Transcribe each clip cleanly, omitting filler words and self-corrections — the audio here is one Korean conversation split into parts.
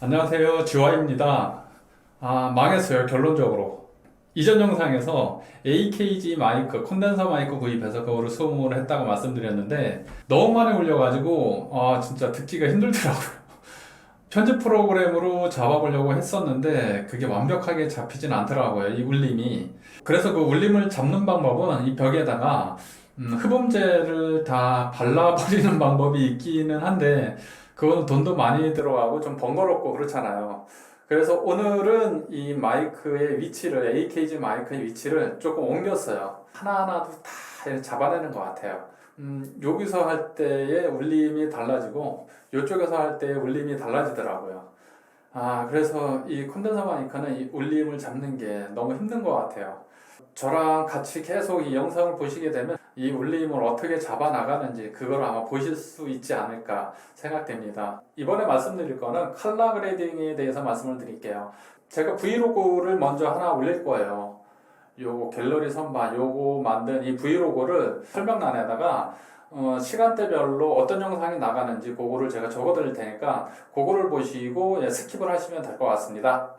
안녕하세요. 지화입니다. 망했어요. 결론적으로. 이전 영상에서 AKG 마이크, 콘덴서 마이크 구입해서 그거를 수음을 했다고 말씀드렸는데 너무 많이 울려가지고 진짜 듣기가 힘들더라고요. 편집 프로그램으로 잡아보려고 했었는데 그게 완벽하게 잡히진 않더라고요. 이 울림이. 그래서 그 울림을 잡는 방법은 이 벽에다가 흡음재를 다 발라버리는 방법이 있기는 한데 그거는 돈도 많이 들어가고 좀 번거롭고 그렇잖아요. 그래서 오늘은 이 마이크의 위치를, AKG 마이크의 위치를 조금 옮겼어요. 하나하나도 다 이렇게 잡아내는 것 같아요. 여기서 할 때의 울림이 달라지고 이쪽에서 할 때의 울림이 달라지더라고요. 그래서 이 콘덴서 마이크는 이 울림을 잡는 게 너무 힘든 것 같아요. 저랑 같이 계속 이 영상을 보시게 되면 이 울림을 어떻게 잡아 나가는지 그걸 아마 보실 수 있지 않을까 생각됩니다. 이번에 말씀드릴 거는 컬러 그레이딩에 대해서 말씀을 드릴게요. 제가 브이로그를 먼저 하나 올릴 거예요. 요거 갤러리 선반 요거 만든 이 브이로그를 설명란에다가 시간대별로 어떤 영상이 나가는지 그거를 제가 적어 드릴 테니까 그거를 보시고 스킵을 하시면 될 것 같습니다.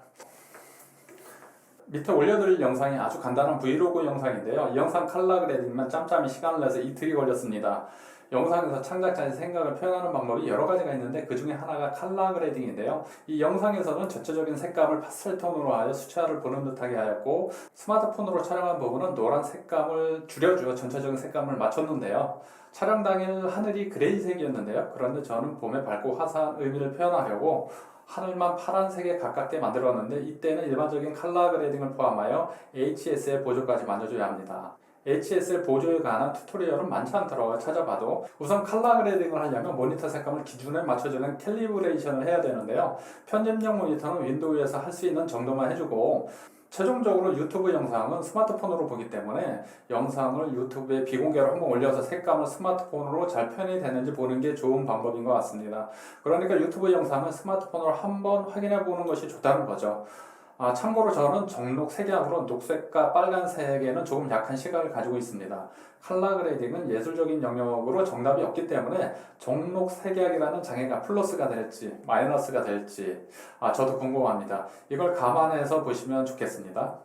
밑에 올려드릴 영상이 아주 간단한 브이로그 영상인데요. 이 영상 컬러 그레이딩만 짬짬이 시간을 내서 이틀이 걸렸습니다. 영상에서 창작자의 생각을 표현하는 방법이 여러 가지가 있는데 그 중에 하나가 컬러 그레이딩인데요. 이 영상에서는 전체적인 색감을 파스텔 톤으로 하여 수채화를 보는 듯하게 하였고 스마트폰으로 촬영한 부분은 노란 색감을 줄여주어 전체적인 색감을 맞췄는데요. 촬영 당일 하늘이 그레이색이었는데요. 그런데 저는 봄의 밝고 화사한 의미를 표현하려고 하늘만 파란색에 가깝게 만들었는데 이때는 일반적인 컬러 그레이딩을 포함하여 HSL 보조까지 만져줘야 합니다. HSL 보조에 관한 튜토리얼은 많지 않더라고요. 찾아봐도. 우선 컬러 그레이딩을 하려면 모니터 색감을 기준에 맞춰주는 캘리브레이션을 해야 되는데요. 편집용 모니터는 윈도우에서 할 수 있는 정도만 해주고 최종적으로 유튜브 영상은 스마트폰으로 보기 때문에 영상을 유튜브에 비공개로 한번 올려서 색감을 스마트폰으로 잘 표현이 되는지 보는 게 좋은 방법인 것 같습니다. 그러니까 유튜브 영상은 스마트폰으로 한번 확인해 보는 것이 좋다는 거죠. 참고로 저는 정록 색약으로 녹색과 빨간색에는 조금 약한 시각을 가지고 있습니다. 컬러 그레이딩은 예술적인 영역으로 정답이 없기 때문에 정록 색약이라는 장애가 플러스가 될지 마이너스가 될지 저도 궁금합니다. 이걸 감안해서 보시면 좋겠습니다.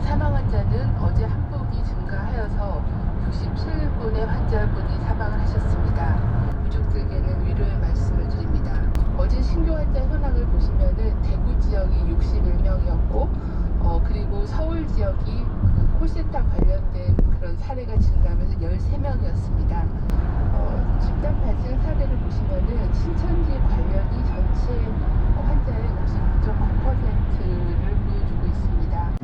사망 환자는 어제 한복이 증가하여서 67분의 환자분이 사망을 하셨습니다. 유족들에게는 위로의 말씀을 드립니다. 어제 신규 환자 현황을 보시면은 대구 지역이 61명이었고 그리고 서울 지역이 그 콜센터 관련된 그런 사례가 증가하면서 13명이었습니다. 집단 발생 사례를 보시면은 신천지 관련이 전체 환자의 59.9%를 보여주고 있습니다.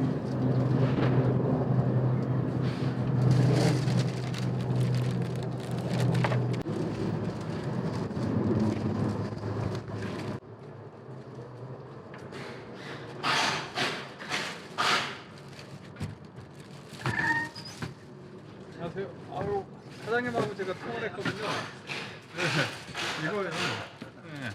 안녕하세요. 사장님하고 제가 통화를 했거든요. 네, 이거예요. 네.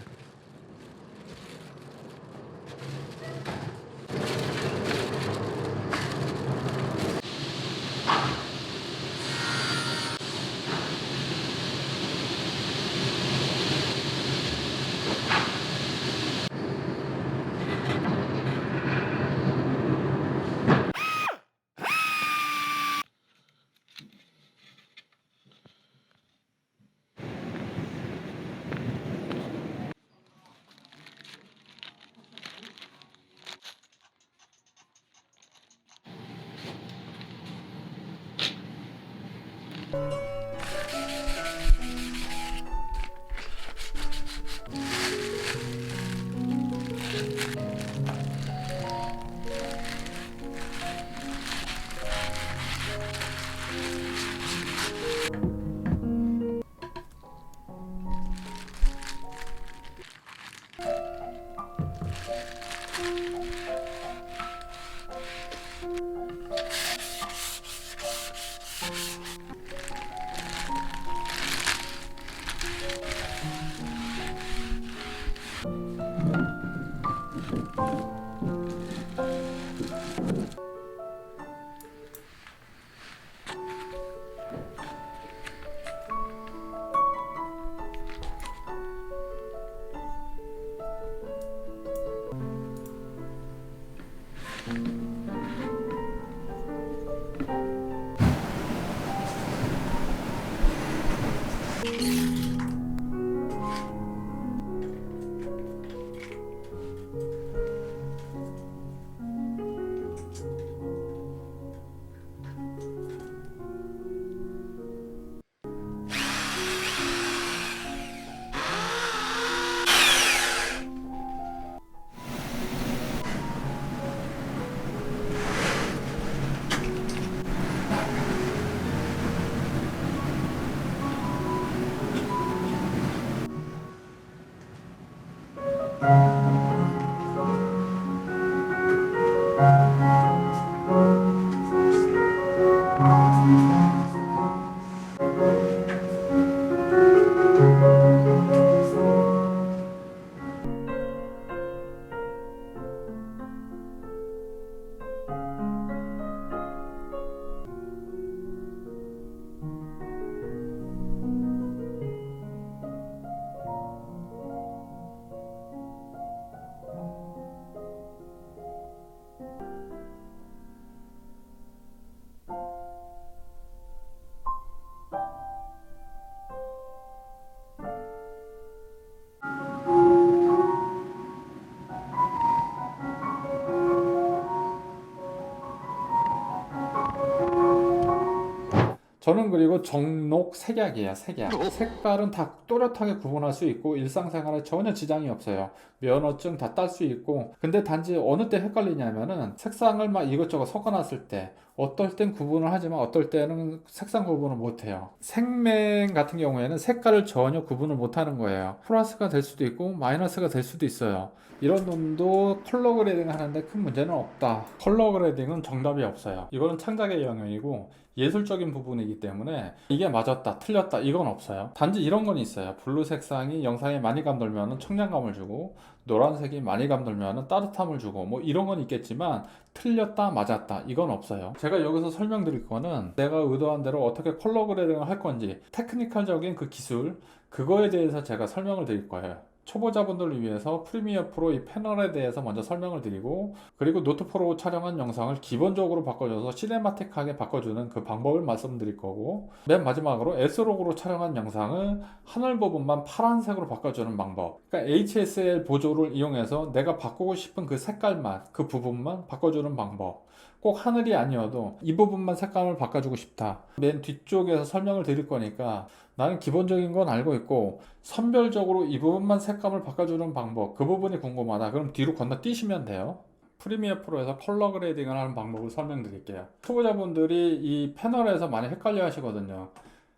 저는 그리고 정록 색약이에요. 색약. 색깔은 다 또렷하게 구분할 수 있고 일상생활에 전혀 지장이 없어요. 면허증 다 딸 수 있고. 근데 단지 어느 때 헷갈리냐면은 색상을 막 이것저것 섞어놨을 때 어떨 땐 구분을 하지만 어떨 때는 색상 구분을 못해요. 색맹 같은 경우에는 색깔을 전혀 구분을 못하는 거예요. 플러스가 될 수도 있고 마이너스가 될 수도 있어요. 이런 놈도 컬러 그레이딩 하는데 큰 문제는 없다. 컬러 그레이딩은 정답이 없어요. 이거는 창작의 영역이고 예술적인 부분이기 때문에 이게 맞았다 틀렸다 이건 없어요. 단지 이런 건 있어요. 블루 색상이 영상에 많이 감돌면 청량감을 주고 노란색이 많이 감돌면 따뜻함을 주고 뭐 이런 건 있겠지만 틀렸다 맞았다 이건 없어요. 제가 여기서 설명드릴 거는 내가 의도한 대로 어떻게 컬러 그레이딩을 할 건지 테크니컬적인 그 기술 그거에 대해서 제가 설명을 드릴 거예요. 초보자분들을 위해서 프리미어 프로 이 패널에 대해서 먼저 설명을 드리고 그리고 노트 프로 촬영한 영상을 기본적으로 바꿔줘서 시네마틱하게 바꿔주는 그 방법을 말씀드릴 거고 맨 마지막으로 S록으로 촬영한 영상을 하늘 부분만 파란색으로 바꿔주는 방법. 그러니까 HSL 보조를 이용해서 내가 바꾸고 싶은 그 색깔만 그 부분만 바꿔주는 방법. 꼭 하늘이 아니어도 이 부분만 색감을 바꿔주고 싶다. 맨 뒤쪽에서 설명을 드릴 거니까 나는 기본적인 건 알고 있고 선별적으로 이 부분만 색감을 바꿔주는 방법 그 부분이 궁금하다. 그럼 뒤로 건너뛰시면 돼요. 프리미어 프로에서 컬러 그레이딩을 하는 방법을 설명드릴게요. 초보자분들이 이 패널에서 많이 헷갈려 하시거든요.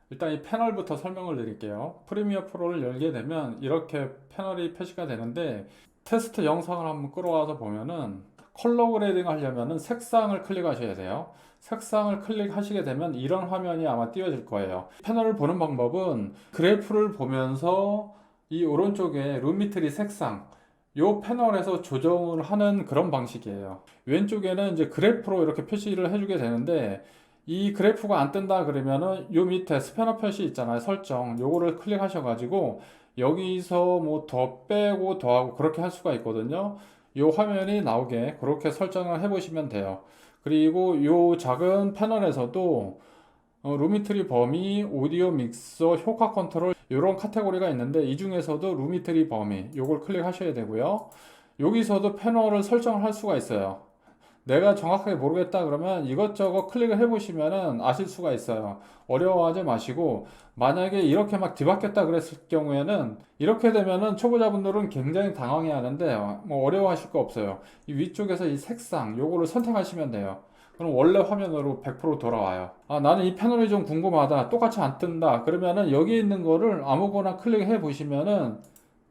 일단 이 패널부터 설명을 드릴게요. 프리미어 프로를 열게 되면 이렇게 패널이 표시가 되는데 테스트 영상을 한번 끌어와서 보면은 컬러 그레이딩 하려면은 색상을 클릭하셔야 돼요. 색상을 클릭하시게 되면 이런 화면이 아마 띄워질 거예요. 패널을 보는 방법은 그래프를 보면서 이 오른쪽에 루미트리 색상 이 패널에서 조정을 하는 그런 방식이에요. 왼쪽에는 이제 그래프로 이렇게 표시를 해주게 되는데 이 그래프가 안 뜬다 그러면은 요 밑에 스패너 표시 있잖아요. 설정 요거를 클릭하셔가지고 여기서 뭐 더 빼고 더하고 그렇게 할 수가 있거든요. 요 화면이 나오게 그렇게 설정을 해 보시면 돼요. 그리고 요 작은 패널에서도 루미트리 범위, 오디오 믹서, 효과 컨트롤 이런 카테고리가 있는데 이 중에서도 루미트리 범위 요걸 클릭하셔야 되고요. 여기서도 패널을 설정을 할 수가 있어요. 내가 정확하게 모르겠다 그러면 이것저것 클릭을 해보시면은 아실 수가 있어요. 어려워하지 마시고, 만약에 이렇게 막 뒤바뀌었다 그랬을 경우에는, 이렇게 되면은 초보자분들은 굉장히 당황해 하는데 뭐 어려워하실 거 없어요. 이 위쪽에서 이 색상 요거를 선택하시면 돼요. 그럼 원래 화면으로 100% 돌아와요. 아, 나는 이 패널이 좀 궁금하다, 똑같이 안 뜬다 그러면은 여기 있는 거를 아무거나 클릭해 보시면은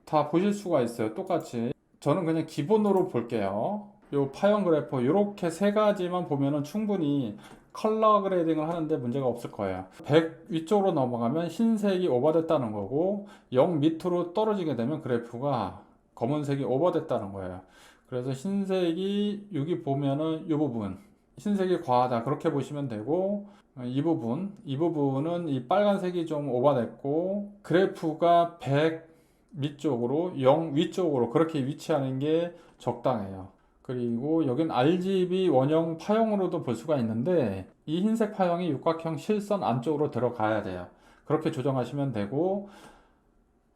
다 보실 수가 있어요, 똑같이. 저는 그냥 기본으로 볼게요. 요 파형 그래프 요렇게 세 가지만 보면은 충분히 컬러 그레이딩을 하는데 문제가 없을 거예요. 100 위쪽으로 넘어가면 흰색이 오버됐다는 거고, 0 밑으로 떨어지게 되면 그래프가 검은색이 오버됐다는 거예요. 그래서 흰색이 여기 보면은 이 부분 흰색이 과하다 그렇게 보시면 되고, 이 부분은 이 빨간색이 좀 오버됐고, 그래프가 100 밑쪽으로 0 위쪽으로 그렇게 위치하는 게 적당해요. 그리고 여긴 RGB 원형 파형으로도 볼 수가 있는데, 이 흰색 파형이 육각형 실선 안쪽으로 들어가야 돼요. 그렇게 조정하시면 되고,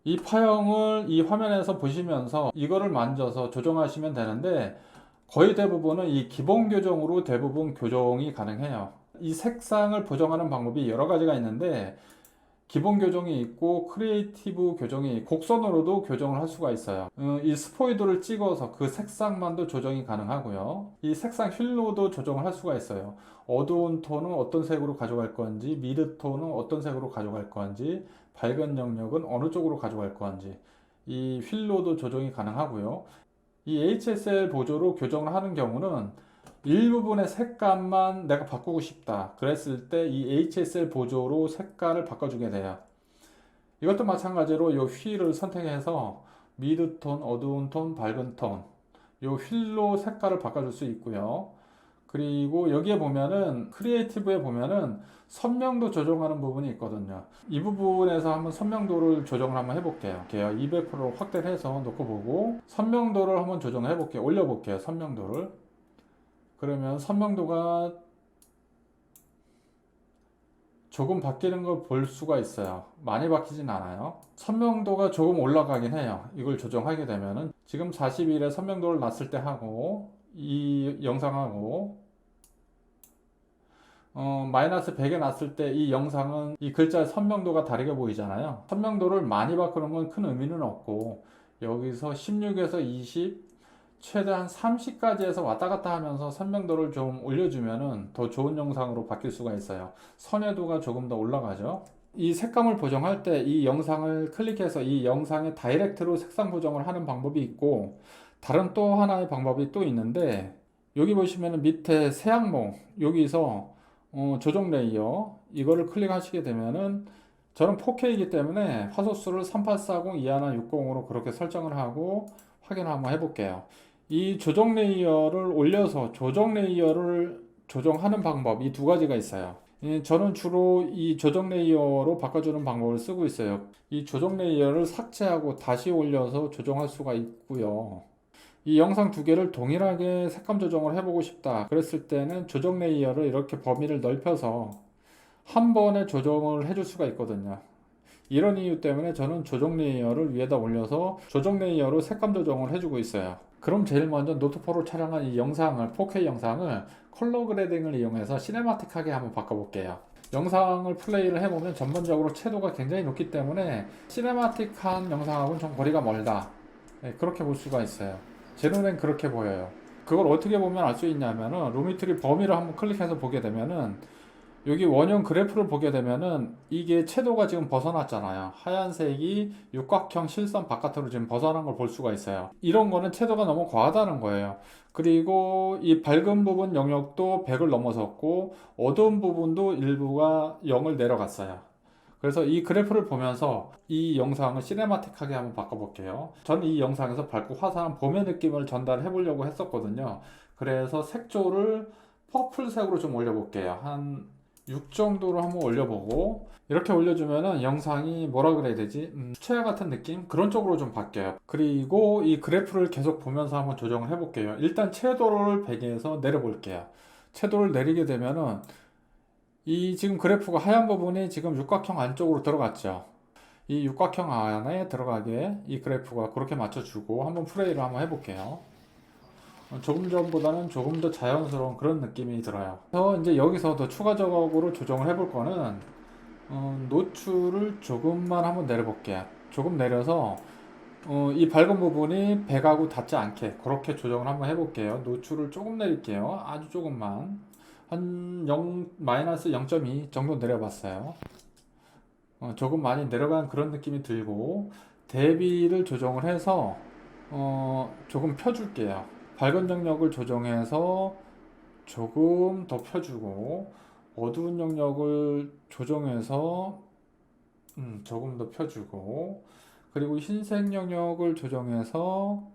이 파형을 이 화면에서 보시면서 이거를 만져서 조정하시면 되는데, 거의 대부분은 이 기본 교정으로 대부분 교정이 가능해요. 이 색상을 보정하는 방법이 여러 가지가 있는데, 기본 교정이 있고 크리에이티브 교정이, 곡선으로도 교정을 할 수가 있어요. 이 스포이드를 찍어서 그 색상만도 조정이 가능하고요. 이 색상 휠로도 조정을 할 수가 있어요. 어두운 톤은 어떤 색으로 가져갈 건지, 미드 톤은 어떤 색으로 가져갈 건지, 밝은 영역은 어느 쪽으로 가져갈 건지, 이 휠로도 조정이 가능하고요. 이 HSL 보조로 교정을 하는 경우는 일부분의 색감만 내가 바꾸고 싶다 그랬을 때 이 HSL 보조로 색깔을 바꿔주게 돼요. 이것도 마찬가지로 이 휠을 선택해서 미드톤, 어두운 톤, 밝은 톤, 이 휠로 색깔을 바꿔줄 수 있고요. 그리고 여기에 보면은 크리에이티브에 보면은 선명도 조정하는 부분이 있거든요. 이 부분에서 한번 선명도를 조정을 한번 해볼게요. 200% 확대를 해서 놓고 보고, 선명도를 한번 조정을 해볼게요. 올려볼게요, 선명도를. 그러면 선명도가 조금 바뀌는 걸 볼 수가 있어요. 많이 바뀌진 않아요. 선명도가 조금 올라가긴 해요. 이걸 조정하게 되면은 지금 41에 선명도를 놨을 때 하고, 이 영상하고 마이너스 100에 놨을 때 이 영상은 이 글자의 선명도가 다르게 보이잖아요. 선명도를 많이 바꾸는 건 큰 의미는 없고, 여기서 16에서 20, 최대한 30까지 해서 왔다 갔다 하면서 선명도를 좀 올려주면은 더 좋은 영상으로 바뀔 수가 있어요. 선회도가 조금 더 올라가죠. 이 색감을 보정할 때 이 영상을 클릭해서 이 영상에 다이렉트로 색상 보정을 하는 방법이 있고, 다른 또 하나의 방법이 또 있는데, 여기 보시면은 밑에 새 항목 여기서 조정 레이어 이거를 클릭하시게 되면은, 저는 4K이기 때문에 화소수를 3840, 2160으로 그렇게 설정을 하고 확인을 한번 해볼게요. 이 조정 레이어를 올려서 조정 레이어를 조정하는 방법, 이 두 가지가 있어요. 저는 주로 이 조정 레이어로 바꿔주는 방법을 쓰고 있어요. 이 조정 레이어를 삭제하고 다시 올려서 조정할 수가 있고요. 이 영상 두 개를 동일하게 색감 조정을 해보고 싶다 그랬을 때는 조정 레이어를 이렇게 범위를 넓혀서 한 번에 조정을 해줄 수가 있거든요. 이런 이유 때문에 저는 조정 레이어를 위에다 올려서 조정 레이어로 색감 조정을 해주고 있어요. 그럼 제일 먼저 노트4로 촬영한 이 영상을, 4K 영상을 컬러 그레이딩을 이용해서 시네마틱하게 한번 바꿔볼게요. 영상을 플레이를 해보면 전반적으로 채도가 굉장히 높기 때문에 시네마틱한 영상하고는 좀 거리가 멀다, 그렇게 볼 수가 있어요. 제 눈엔 그렇게 보여요. 그걸 어떻게 보면 알 수 있냐면은, 루미트리 범위를 한번 클릭해서 보게 되면은, 여기 원형 그래프를 보게 되면은 이게 채도가 지금 벗어났잖아요. 하얀색이 육각형 실선 바깥으로 지금 벗어난 걸 볼 수가 있어요. 이런 거는 채도가 너무 과하다는 거예요. 그리고 이 밝은 부분 영역도 100을 넘어섰고, 어두운 부분도 일부가 0을 내려갔어요. 그래서 이 그래프를 보면서 이 영상을 시네마틱하게 한번 바꿔볼게요. 저는 이 영상에서 밝고 화사한 봄의 느낌을 전달해 보려고 했었거든요. 그래서 색조를 퍼플색으로 좀 올려볼게요. 한 6 정도로 한번 올려보고, 이렇게 올려주면은 영상이 뭐라 그래야 되지? 수채화 같은 느낌? 그런 쪽으로 좀 바뀌어요. 그리고 이 그래프를 계속 보면서 한번 조정을 해볼게요. 일단 채도를 100에서 내려볼게요. 채도를 내리게 되면은 이 지금 그래프가 하얀 부분이 지금 육각형 안쪽으로 들어갔죠. 이 육각형 안에 들어가게 이 그래프가 그렇게 맞춰주고, 한번 플레이를 한번 해볼게요. 조금 전보다는 조금 더 자연스러운 그런 느낌이 들어요. 그래서 이제 여기서 더 추가적으로 조정을 해볼 거는 노출을 조금만 한번 내려볼게요. 조금 내려서 이 밝은 부분이 백하고 닿지 않게 그렇게 조정을 한번 해볼게요. 노출을 조금 내릴게요. 아주 조금만. 한 0, 마이너스 0.2 정도 내려봤어요. 조금 많이 내려간 그런 느낌이 들고, 대비를 조정을 해서 조금 펴줄게요. 밝은 영역을 조정해서 조금 더 펴주고, 어두운 영역을 조정해서 조금 더 펴주고, 그리고 흰색 영역을 조정해서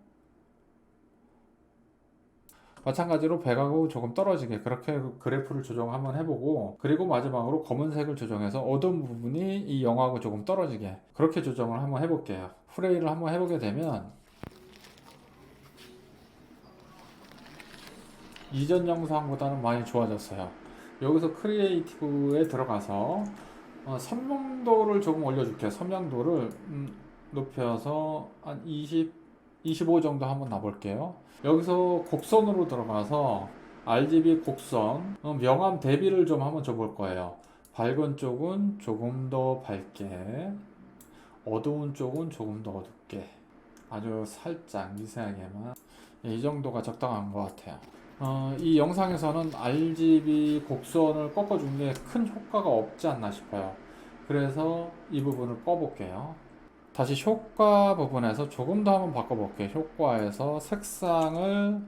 마찬가지로 백하고 조금 떨어지게 그렇게 그래프를 조정 한번 해보고, 그리고 마지막으로 검은색을 조정해서 어두운 부분이 이 영하고 조금 떨어지게 그렇게 조정을 한번 해볼게요. 플레이를 한번 해보게 되면 이전 영상보다는 많이 좋아졌어요. 여기서 크리에이티브에 들어가서 선명도를 조금 올려줄게요. 선명도를 높여서 한 20, 25 정도 한번 놔볼게요. 여기서 곡선으로 들어가서 RGB 곡선 명암 대비를 좀 한번 줘볼 거예요. 밝은 쪽은 조금 더 밝게, 어두운 쪽은 조금 더 어둡게, 아주 살짝 미세하게만. 이 정도가 적당한 것 같아요. 이 영상에서는 RGB 곡선을 꺾어준 게 큰 효과가 없지 않나 싶어요. 그래서 이 부분을 꺼볼게요. 다시 효과 부분에서 조금 더 한번 바꿔볼게요. 효과에서 색상을,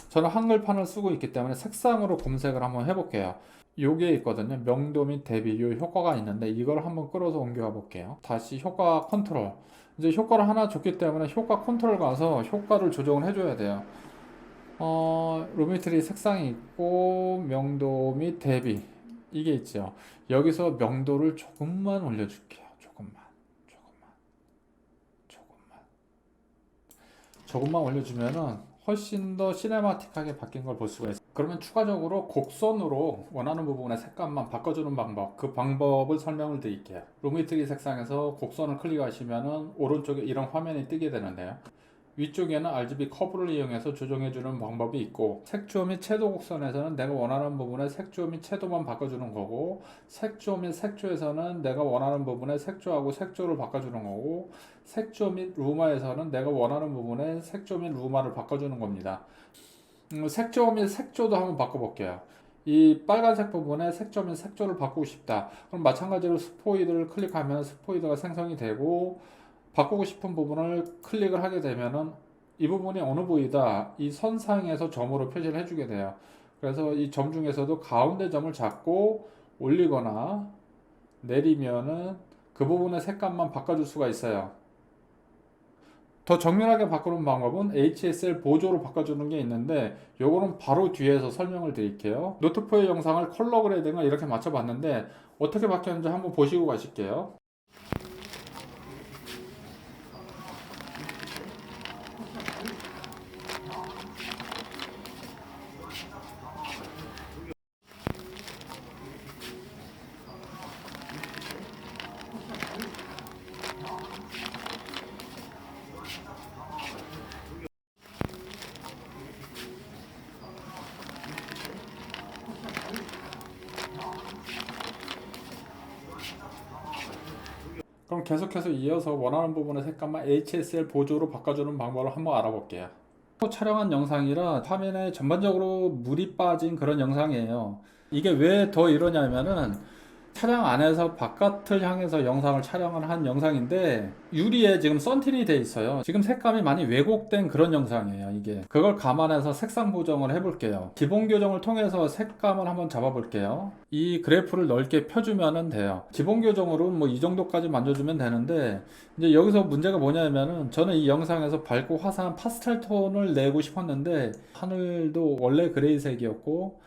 저는 한글판을 쓰고 있기 때문에 색상으로 검색을 한번 해볼게요. 요게 있거든요. 명도 및 대비, 요 효과가 있는데 이걸 한번 끌어서 옮겨와 볼게요. 다시 효과 컨트롤. 이제 효과를 하나 줬기 때문에 효과 컨트롤 가서 효과를 조정을 해줘야 돼요. 루미트리 색상이 있고 명도 및 대비 이게 있죠. 여기서 명도를 조금만 올려줄게요. 조금만 올려주면은 훨씬 더 시네마틱하게 바뀐 걸 볼 수가 있어요. 그러면 추가적으로 곡선으로 원하는 부분의 색감만 바꿔주는 방법, 그 방법을 설명을 드릴게요. 루미트리 색상에서 곡선을 클릭하시면은 오른쪽에 이런 화면이 뜨게 되는데요. 위쪽에는 RGB 커브를 이용해서 조정해주는 방법이 있고, 색조 및 채도 곡선에서는 내가 원하는 부분의 색조 및 채도만 바꿔주는 거고, 색조 및 색조에서는 내가 원하는 부분의 색조하고 색조를 바꿔주는 거고, 색조 및 루마에서는 내가 원하는 부분의 색조 및 루마를 바꿔주는 겁니다. 색조 및 색조도 한번 바꿔볼게요. 이 빨간색 부분에 색조 및 색조를 바꾸고 싶다. 그럼 마찬가지로 스포이드를 클릭하면 스포이드가 생성이 되고, 바꾸고 싶은 부분을 클릭을 하게 되면은 이 부분이 어느 부위다, 이 선상에서 점으로 표시를 해주게 돼요. 그래서 이 점 중에서도 가운데 점을 잡고 올리거나 내리면은 그 부분의 색감만 바꿔줄 수가 있어요. 더 정밀하게 바꾸는 방법은 HSL 보조로 바꿔주는 게 있는데, 요거는 바로 뒤에서 설명을 드릴게요. 노트4의 영상을 컬러 그레이딩을 이렇게 맞춰봤는데 어떻게 바뀌었는지 한번 보시고 가실게요. 그럼 계속해서 이어서 원하는 부분의 색감만 HSL 보조로 바꿔주는 방법을 한번 알아볼게요. 촬영한 영상이라 화면에 전반적으로 물이 빠진 그런 영상이에요. 이게 왜 더 이러냐면은 차량 안에서 바깥을 향해서 영상을 촬영을 한 영상인데, 유리에 지금 썬팅이 돼 있어요. 지금 색감이 많이 왜곡된 그런 영상이에요. 이게 그걸 감안해서 색상 보정을 해볼게요. 기본 교정을 통해서 색감을 한번 잡아볼게요. 이 그래프를 넓게 펴주면 돼요. 기본 교정으로는 뭐 이 정도까지 만져주면 되는데, 이제 여기서 문제가 뭐냐면은 저는 이 영상에서 밝고 화사한 파스텔 톤을 내고 싶었는데 하늘도 원래 그레이색이었고,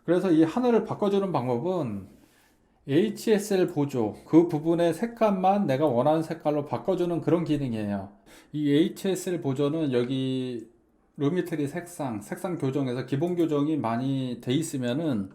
그래서 이 하늘을 바꿔주는 방법은 HSL 보조, 그 부분의 색감만 내가 원하는 색깔로 바꿔주는 그런 기능이에요. 이 HSL 보조는 여기 루미트리 색상 교정에서 기본 교정이 많이 돼 있으면은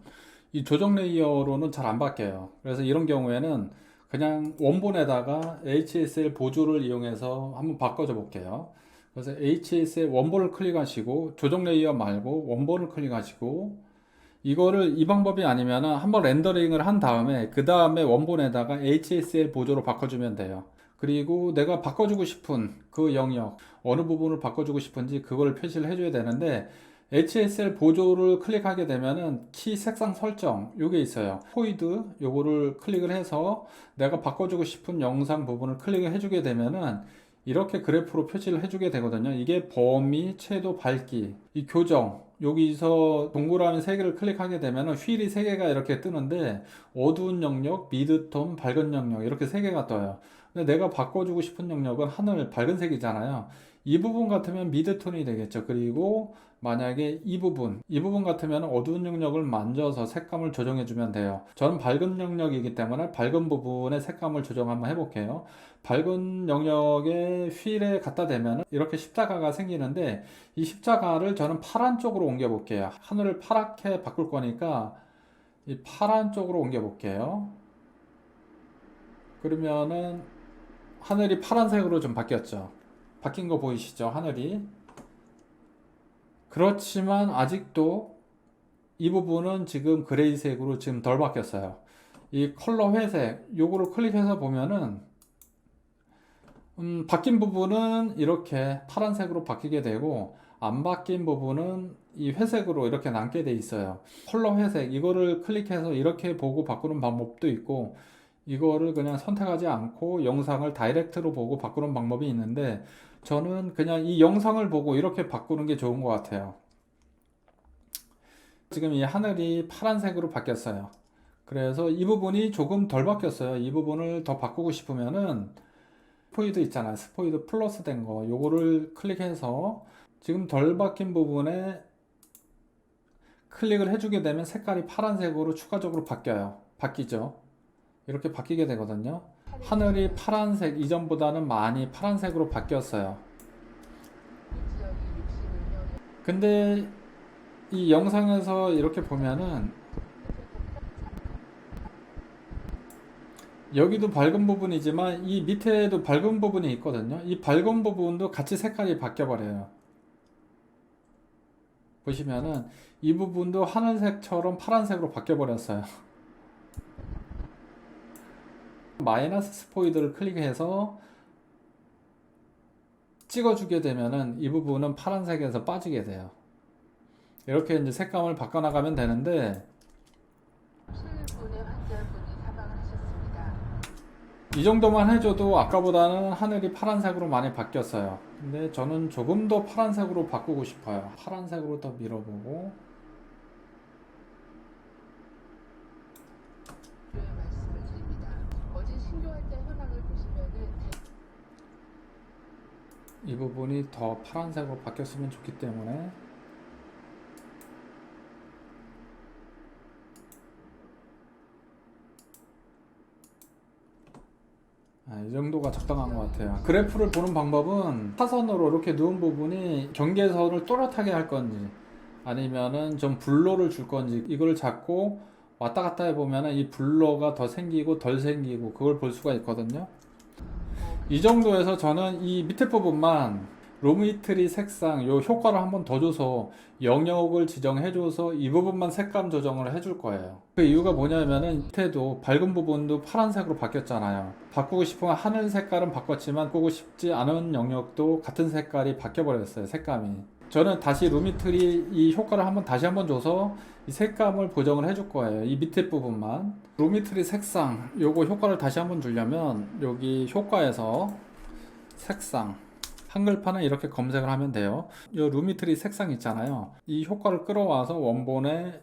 이 조정 레이어로는 잘 안 바뀌어요. 그래서 이런 경우에는 그냥 원본에다가 HSL 보조를 이용해서 한번 바꿔줘 볼게요. 그래서 HSL 원본을 클릭하시고 조정 레이어 말고 원본을 클릭하시고 이거를 이 방법이 아니면은 한번 렌더링을 한 다음에 그 다음에 원본에다가 HSL 보조로 바꿔주면 돼요. 그리고 내가 바꿔주고 싶은 그 영역 어느 부분을 바꿔주고 싶은지 그걸 표시를 해줘야 되는데 HSL 보조를 클릭하게 되면은 키 색상 설정 요게 있어요. 포이드 요거를 클릭을 해서 내가 바꿔주고 싶은 영상 부분을 클릭을 해주게 되면은 이렇게 그래프로 표시를 해주게 되거든요. 이게 범위, 채도, 밝기, 이 교정 여기서 동그라미 3개를 클릭하게 되면 휠이 3개가 이렇게 뜨는데 어두운 영역, 미드톤, 밝은 영역 이렇게 3개가 떠요. 근데 내가 바꿔주고 싶은 영역은 하늘 밝은 색이잖아요. 이 부분 같으면 미드톤이 되겠죠. 그리고 만약에 이 부분 같으면 어두운 영역을 만져서 색감을 조정해 주면 돼요. 저는 밝은 영역이기 때문에 밝은 부분의 색감을 조정 한번 해볼게요. 밝은 영역에 휠에 갖다 대면 이렇게 십자가가 생기는데 이 십자가를 저는 파란 쪽으로 옮겨 볼게요. 하늘을 파랗게 바꿀 거니까 이 파란 쪽으로 옮겨 볼게요. 그러면은 하늘이 파란색으로 좀 바뀌었죠. 바뀐 거 보이시죠? 하늘이. 그렇지만 아직도 이 부분은 지금 그레이색으로 지금 덜 바뀌었어요. 이 컬러 회색 요거를 클릭해서 보면은 바뀐 부분은 이렇게 파란색으로 바뀌게 되고 안 바뀐 부분은 이 회색으로 이렇게 남게 돼 있어요. 컬러 회색 이거를 클릭해서 이렇게 보고 바꾸는 방법도 있고 이거를 그냥 선택하지 않고 영상을 다이렉트로 보고 바꾸는 방법이 있는데 저는 그냥 이 영상을 보고 이렇게 바꾸는 게 좋은 것 같아요. 지금 이 하늘이 파란색으로 바뀌었어요. 그래서 이 부분이 조금 덜 바뀌었어요. 이 부분을 더 바꾸고 싶으면은 스포이드 있잖아요. 스포이드 플러스 된 거 요거를 클릭해서 지금 덜 바뀐 부분에 클릭을 해주게 되면 색깔이 파란색으로 추가적으로 바뀌죠. 이렇게 바뀌게 되거든요. 하늘이 파란색 이전보다는 많이 파란색으로 바뀌었어요. 근데 이 영상에서 이렇게 보면은 여기도 밝은 부분이지만 이 밑에도 밝은 부분이 있거든요. 이 밝은 부분도 같이 색깔이 바뀌어 버려요. 보시면은 이 부분도 하늘색처럼 파란색으로 바뀌어 버렸어요. 마이너스 스포이드를 클릭해서 찍어주게 되면은 이 부분은 파란색에서 빠지게 돼요. 이렇게 이제 색감을 바꿔나가면 되는데 7분의 환자분이 사망을 하셨습니다. 이 정도만 해줘도 아까보다는 하늘이 파란색으로 많이 바뀌었어요. 근데 저는 조금 더 파란색으로 바꾸고 싶어요. 파란색으로 더 밀어보고 말씀을 드립니다. 어제 신규 환자 현황을 보시면은 이 부분이 더 파란색으로 바뀌었으면 좋기 때문에 이 정도가 적당한 것 같아요. 그래프를 보는 방법은 사선으로 이렇게 누운 부분이 경계선을 또렷하게 할 건지 아니면은 좀 블러를 줄 건지 이걸 잡고 왔다 갔다 해보면은 이 블러가 더 생기고 덜 생기고 그걸 볼 수가 있거든요. 이 정도에서 저는 이 밑에 부분만 로미트리 색상 요 효과를 한번 더 줘서 영역을 지정해줘서 이 부분만 색감 조정을 해줄 거예요. 그 이유가 뭐냐면은 밑에도 밝은 부분도 파란색으로 바뀌었잖아요. 바꾸고 싶으면 하늘 색깔은 바꿨지만 바꾸고 싶지 않은 영역도 같은 색깔이 바뀌어버렸어요. 색감이. 저는 다시 루미트리 이 효과를 다시 한번 줘서 이 색감을 보정을 해줄 거예요. 이 밑에 부분만. 루미트리 색상 요거 효과를 다시 한번 주려면 여기 효과에서 색상 한글판은 이렇게 검색을 하면 돼요. 이 루미트리 색상 있잖아요. 이 효과를 끌어와서 원본에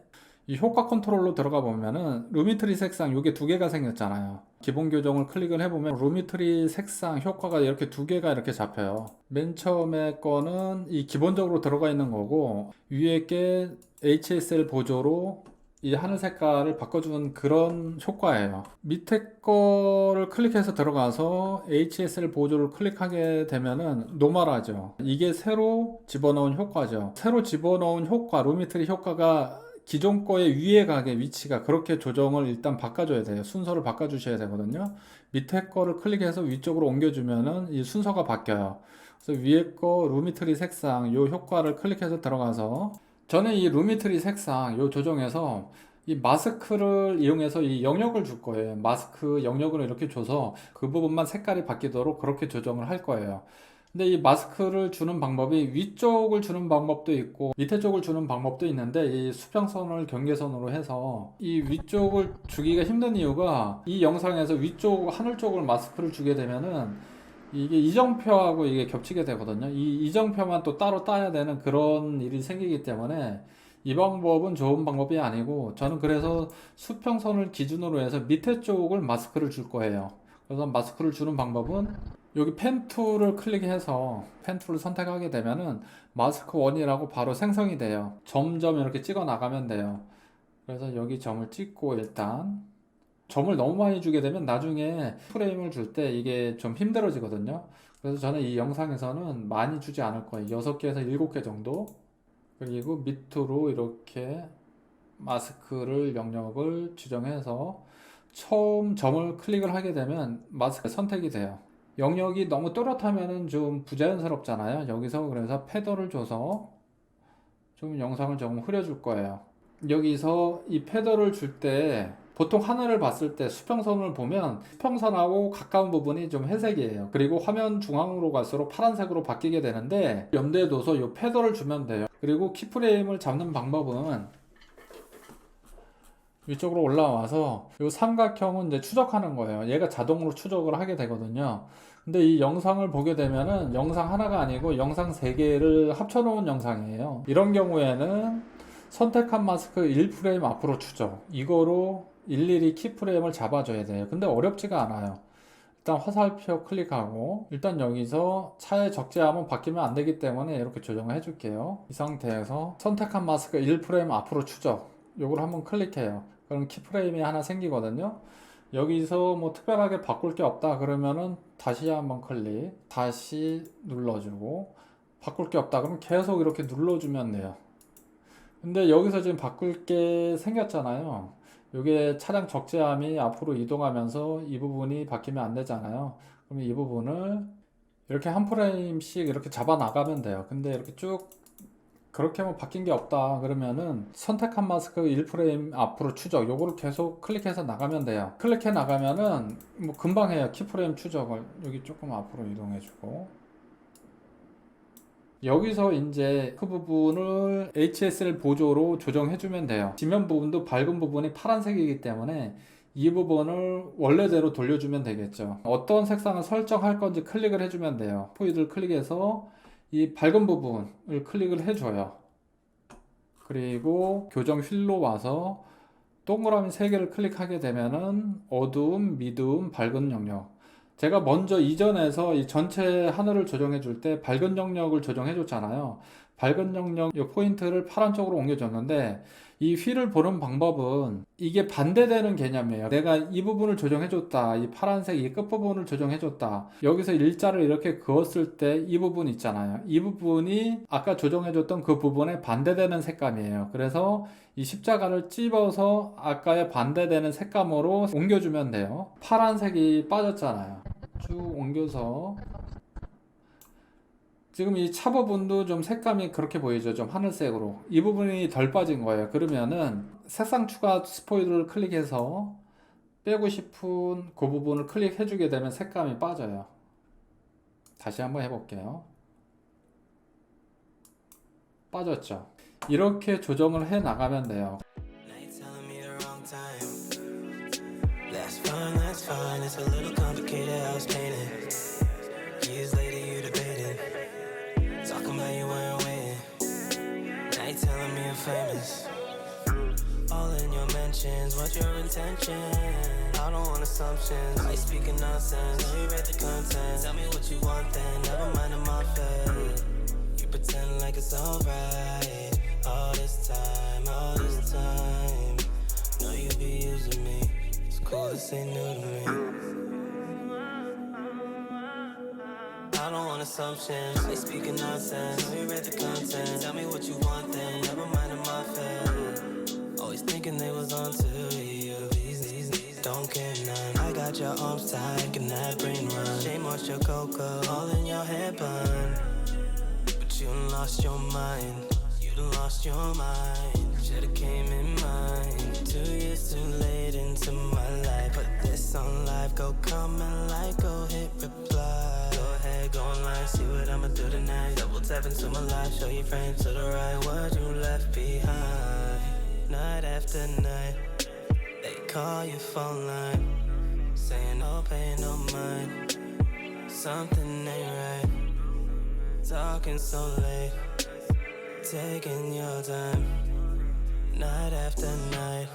이 효과 컨트롤로 들어가 보면은 루미트리 색상 요게 2개가 생겼잖아요. 기본 교정을 클릭을 해보면 루미트리 색상 효과가 이렇게 2개가 이렇게 잡혀요. 맨 처음에 거는 이 기본적으로 들어가 있는 거고 위에 게 HSL 보조로 이 하늘 색깔을 바꿔주는 그런 효과예요. 밑에 거를 클릭해서 들어가서 HSL 보조를 클릭하게 되면은 노멀하죠. 이게 새로 집어넣은 효과죠. 새로 집어넣은 효과, 루미트리 효과가 기존 거의 위에 가게 위치가 그렇게 조정을 일단 바꿔줘야 돼요. 순서를 바꿔주셔야 되거든요. 밑에 거를 클릭해서 위쪽으로 옮겨주면은 이 순서가 바뀌어요. 그래서 위에 거 루미트리 색상 요 효과를 클릭해서 들어가서 저는 이 루미트리 색상 요 조정에서 이 마스크를 이용해서 이 영역을 줄 거예요. 마스크 영역을 이렇게 줘서 그 부분만 색깔이 바뀌도록 그렇게 조정을 할 거예요. 근데 이 마스크를 주는 방법이 위쪽을 주는 방법도 있고 밑에 쪽을 주는 방법도 있는데 이 수평선을 경계선으로 해서 이 위쪽을 주기가 힘든 이유가 이 영상에서 위쪽 하늘 쪽을 마스크를 주게 되면은 이게 이정표하고 이게 겹치게 되거든요. 이 이정표만 또 따로 따야 되는 그런 일이 생기기 때문에 이 방법은 좋은 방법이 아니고 저는 그래서 수평선을 기준으로 해서 밑에 쪽을 마스크를 줄 거예요. 그래서 마스크를 주는 방법은 여기 펜 툴을 클릭해서 펜 툴을 선택하게 되면은 마스크 1이라고 바로 생성이 돼요. 점점 이렇게 찍어 나가면 돼요. 그래서 여기 점을 찍고 일단 점을 너무 많이 주게 되면 나중에 프레임을 줄 때 이게 좀 힘들어지거든요. 그래서 저는 이 영상에서는 많이 주지 않을 거예요. 6개에서 7개 정도. 그리고 밑으로 이렇게 마스크를 영역을 지정해서 처음 점을 클릭을 하게 되면 마스크 선택이 돼요. 영역이 너무 또렷하면 좀 부자연스럽잖아요. 여기서 그래서 패더를 줘서 좀 영상을 조금 흐려줄 거예요. 여기서 이 패더를 줄 때 보통 하늘을 봤을 때 수평선을 보면 수평선하고 가까운 부분이 좀 회색이에요. 그리고 화면 중앙으로 갈수록 파란색으로 바뀌게 되는데 염두에 둬서 이 패더를 주면 돼요. 그리고 키프레임을 잡는 방법은 위쪽으로 올라와서 이 삼각형은 이제 추적하는 거예요. 얘가 자동으로 추적을 하게 되거든요. 근데 이 영상을 보게 되면은 영상 하나가 아니고 영상 3개를 합쳐놓은 영상이에요. 이런 경우에는 선택한 마스크 1프레임 앞으로 추적. 이거로 일일이 키프레임을 잡아줘야 돼요. 근데 어렵지가 않아요. 일단 화살표 클릭하고 일단 여기서 차의 적재함은 바뀌면 안 되기 때문에 이렇게 조정을 해줄게요. 이 상태에서 선택한 마스크 1프레임 앞으로 추적. 요걸 한번 클릭해요. 그럼 키프레임이 하나 생기거든요. 여기서 뭐 특별하게 바꿀 게 없다 그러면은 다시 한번 클릭, 다시 눌러주고 바꿀 게 없다 그러면 계속 이렇게 눌러주면 돼요. 근데 여기서 지금 바꿀 게 생겼잖아요. 이게 차량 적재함이 앞으로 이동하면서 이 부분이 바뀌면 안 되잖아요. 그럼 이 부분을 이렇게 한 프레임씩 이렇게 잡아 나가면 돼요. 근데 이렇게 쭉 그렇게 뭐 바뀐 게 없다 그러면은 선택한 마스크 1프레임 앞으로 추적 요거를 계속 클릭해서 나가면 돼요. 클릭해 나가면은 뭐 금방 해요. 키프레임 추적을 여기 조금 앞으로 이동해 주고 여기서 이제 그 부분을 HSL 보조로 조정해 주면 돼요. 지면 부분도 밝은 부분이 파란색이기 때문에 이 부분을 원래대로 돌려주면 되겠죠. 어떤 색상을 설정할 건지 클릭을 해주면 돼요. 포이드를 클릭해서 이 밝은 부분을 클릭을 해줘요. 그리고 교정 휠로 와서 동그라미 3개를 클릭하게 되면은 어두움, 미두움, 밝은 영역. 제가 먼저 이전에서 이 전체 하늘을 조정해 줄 때 밝은 영역을 조정해 줬잖아요. 밝은 영역 이 포인트를 파란 쪽으로 옮겨줬는데 이 휠을 보는 방법은 이게 반대되는 개념이에요. 내가 이 부분을 조정해 줬다. 이 파란색 이 끝부분을 조정해 줬다. 여기서 일자를 이렇게 그었을 때 이 부분 있잖아요. 이 부분이 아까 조정해 줬던 그 부분에 반대되는 색감이에요. 그래서 이 십자가를 찝어서 아까의 반대되는 색감으로 옮겨주면 돼요. 파란색이 빠졌잖아요. 쭉 옮겨서 지금 이 차 부분도 좀 색감이 그렇게 보이죠. 좀 하늘색으로. 이 부분이 덜 빠진 거예요. 그러면은 색상 추가 스포이드를 클릭해서 빼고 싶은 그 부분을 클릭해 주게 되면 색감이 빠져요. 다시 한번 해볼게요. 빠졌죠. 이렇게 조정을 해 나가면 돼요. That's fine, it's a little complicated, I was painting. Years later you debated, talking about you weren't waiting. Now you telling me I'm famous. All in your mentions, what's your intention? I don't want assumptions, I speaking nonsense. Know you read the content, tell me what you want then, never mind I'm off it. You pretend like it's alright, all this time, know you be using me. Cool, this ain't new to me. I don't want assumptions, I speaking nonsense. Know you read the content, tell me what you want then, never mind I'm off it. Always thinking they was on to you, these don't care none. I got your arms close tight, can that brain run? Shame on your cocoa, all in your head bun. But you done lost your mind, you done lost your mind. Should've came in mine, 2 years too late into my life. Put this on live, go comment, like, go hit reply. Go ahead, go online, see what I'ma do tonight. Double tap into my life, show your friends to the right what you left behind. Night after night, they call your phone line, saying no pain, no mind. Something ain't right, talking so late, taking your time. Night after night,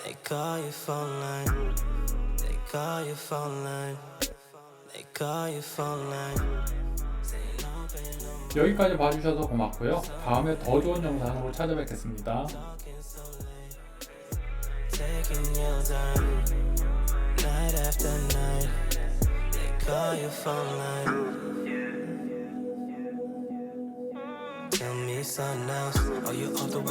they call your phone line, they call your phone line, they call your phone line, saying no pain, no mind. 여기까지 봐주셔서 고맙고요. 다음에 더 좋은 영상으로 찾아뵙겠습니다. Talking so late, taking your time. Night after night, they call your phone line. Tell me something else. Are you off the